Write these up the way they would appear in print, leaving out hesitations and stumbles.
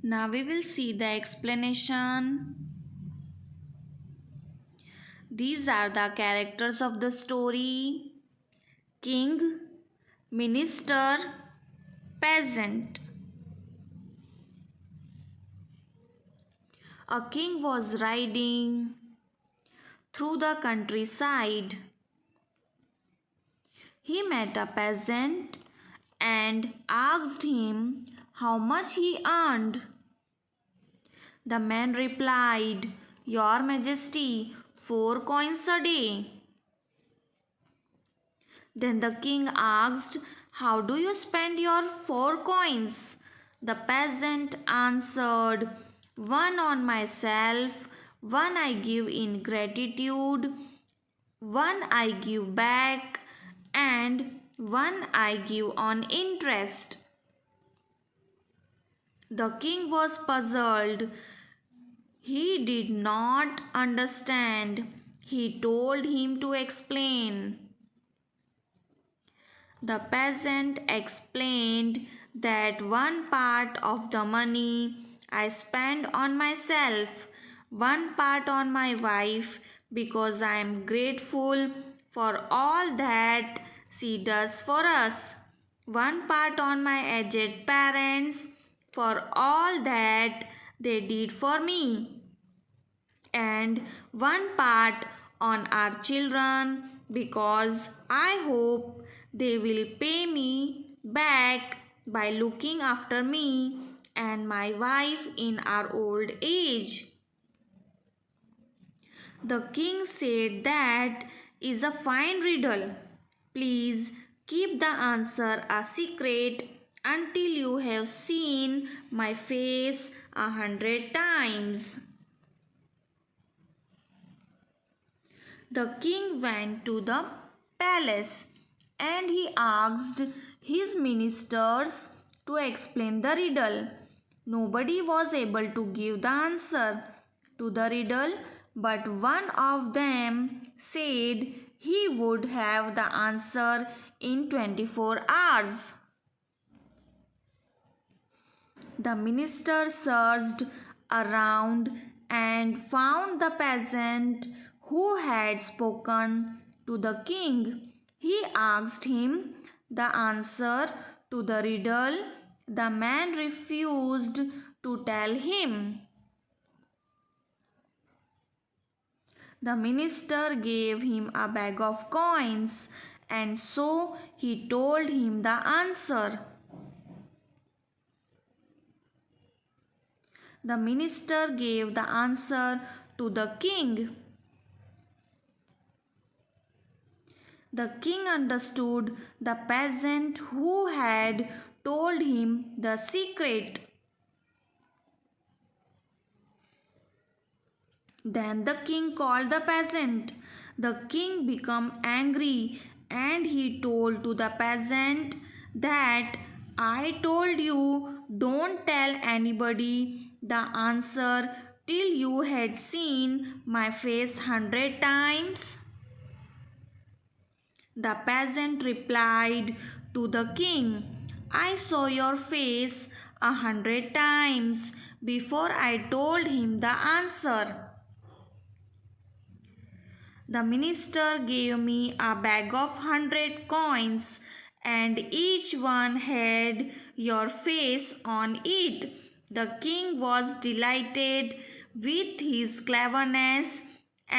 Now we will see the explanation. These are the characters of the story: king, minister, peasant. A king was riding through the countryside. He met a peasant and asked him how much he earned. The man replied, "Your Majesty, 4 coins a day." Then the king asked, "How do you spend your 4 coins?" The peasant answered, "One on myself, one I give in gratitude, one I give back, and one I give on interest." The king was puzzled. He did not understand. He told him to explain. The peasant explained that one part of the money I spend on myself, one part on my wife, because I am grateful for all that she does for us, one part on my aged parents for all that they did for me, and one part on our children because I hope they will pay me back by looking after me and my wife in our old age. The king said, "That is a fine riddle. Please keep the answer a secret until you have seen my face 100 times." The king went to the palace and he asked his ministers to explain the riddle. Nobody was able to give the answer to the riddle, but one of them said he would have the answer in 24 hours. The minister searched around and found the peasant who had spoken to the king. He asked him the answer to the riddle. The man refused to tell him. The minister gave him a bag of coins, and so he told him the answer. The minister gave the answer to the king. The king understood the peasant who had told him the secret. Then the king called the peasant. The king became angry and he told to the peasant that, "I told you, don't tell anybody the answer till you had seen my face 100 times." The peasant replied to the king, "I saw your face 100 times before I told him the answer." The minister gave me a bag of 100 coins, and each one had your face on it. The king was delighted with his cleverness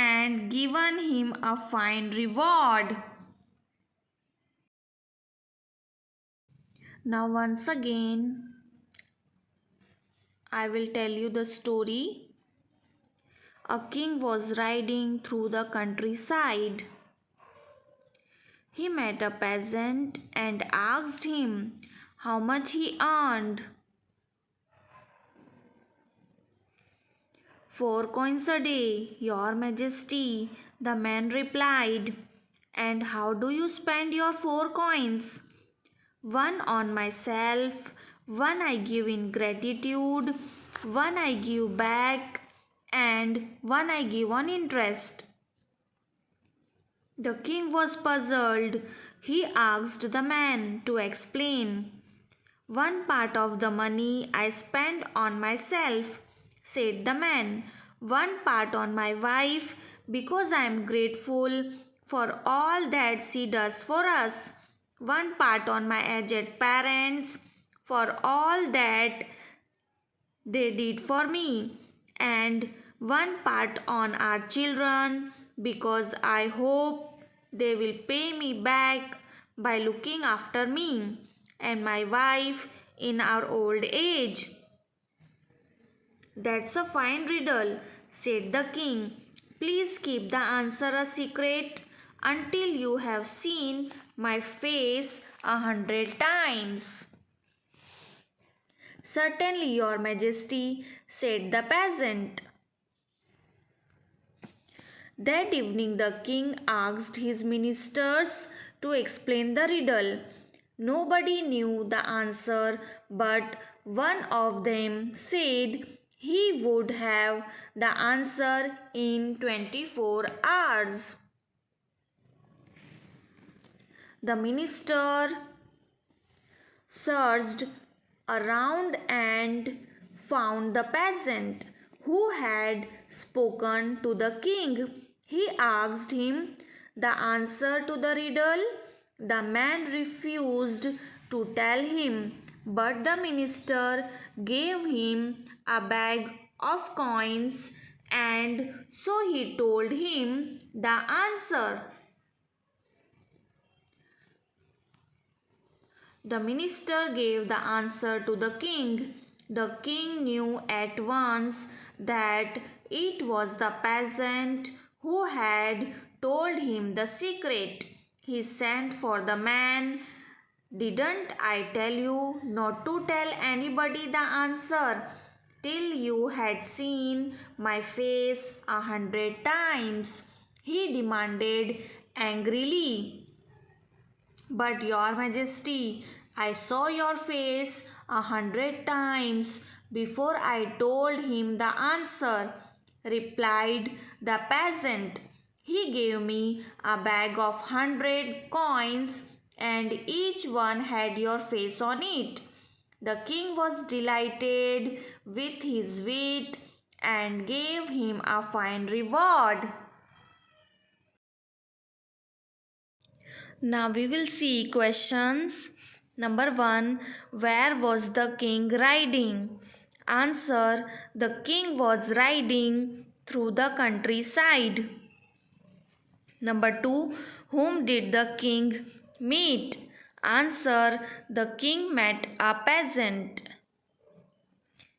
and given him a fine reward. Now once again I will tell you the story. A king was riding through the countryside. He met a peasant and asked him how much he earned. "4 coins a day, Your Majesty," the man replied. "And how do you spend your 4 coins?" "One on myself, one I give in gratitude, one I give back, and one I give on interest." The king was puzzled. He asked the man to explain. One part of the money I spend on myself, said the man. One part on my wife, because I am grateful for all that she does for us. One part on my aged parents, for all that they did for me. And one part on our children, because I hope they will pay me back by looking after me and my wife in our old age. That's a fine riddle, said the king. Please keep the answer a secret until you have seen my face 100 times. Certainly, your majesty, said the peasant. That evening, the king asked his ministers to explain the riddle. Nobody knew the answer, but one of them said he would have the answer in 24 hours. The minister searched around and found the peasant who had spoken to the king. He asked him the answer to the riddle. The man refused to tell him, but the minister gave him a bag of coins, and so he told him the answer. The minister gave the answer to the king. The king knew at once that it was the peasant who had told him the secret. He sent for the man. Didn't I tell you not to tell anybody the answer till you had seen my face 100 times? He demanded angrily. But your majesty, I saw your face 100 times before I told him the answer, replied the peasant. He gave me a bag of 100 coins, and each one had your face on it. The king was delighted with his wit and gave him a fine reward. Now we will see questions. Number 1. Where was the king riding? Answer. The king was riding through the countryside. Number 2. Whom did the king meet? Answer. The king met a peasant.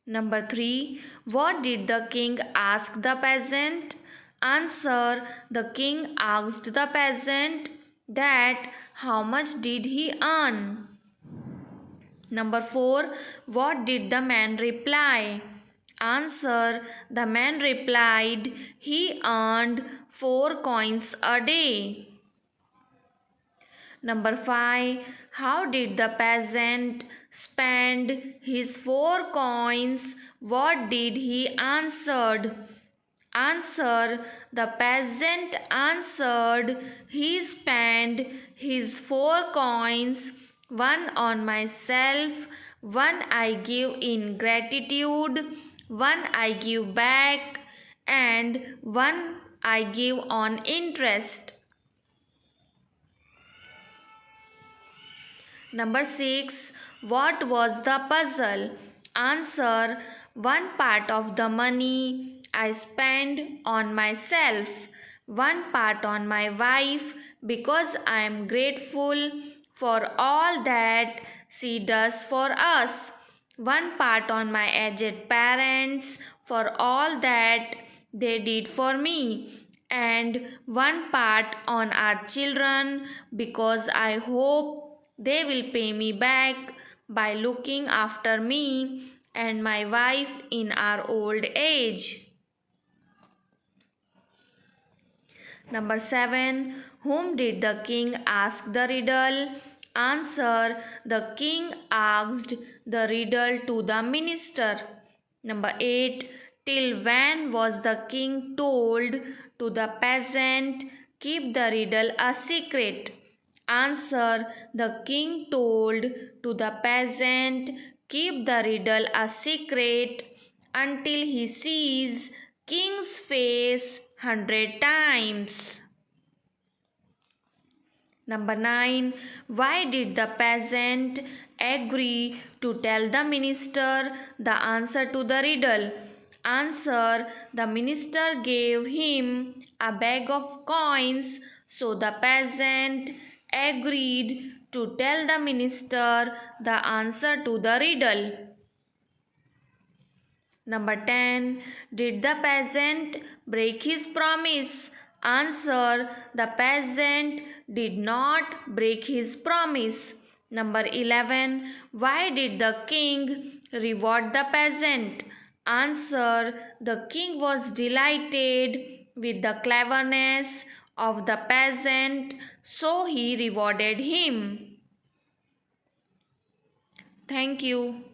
Number 3. What did the king ask the peasant? Answer. The king asked the peasant that how much did he earn? Number 4. What did the man reply? Answer. The man replied he earned 4 coins a day. Number 5. How did the peasant spend his 4 coins? What did he answered? Answer. The peasant answered he spent his 4 coins, one on myself, one I give in gratitude, one I give back, and one I give on interest. Number 6. What was the puzzle? Answer. One part of the money I spend on myself, one part on my wife because I am grateful for all that she does for us, one part on my aged parents for all that they did for me, and one part on our children because I hope they will pay me back by looking after me and my wife in our old age. Number 7. Whom did the king ask the riddle? Answer. The king asked the riddle to the minister. Number 8. Till when was the king told to the peasant, keep the riddle a secret? Answer. The king told to the peasant, keep the riddle a secret until he sees king's face 100 times. Number 9. Why did the peasant agree to tell the minister the answer to the riddle? Answer. The minister gave him a bag of coins, so the peasant agreed to tell the minister the answer to the riddle. Number 10. Did the peasant break his promise? Answer. The peasant did not break his promise. Number 11. Why did the king reward the peasant? Answer. The king was delighted with the cleverness of the peasant, so he rewarded him. Thank you.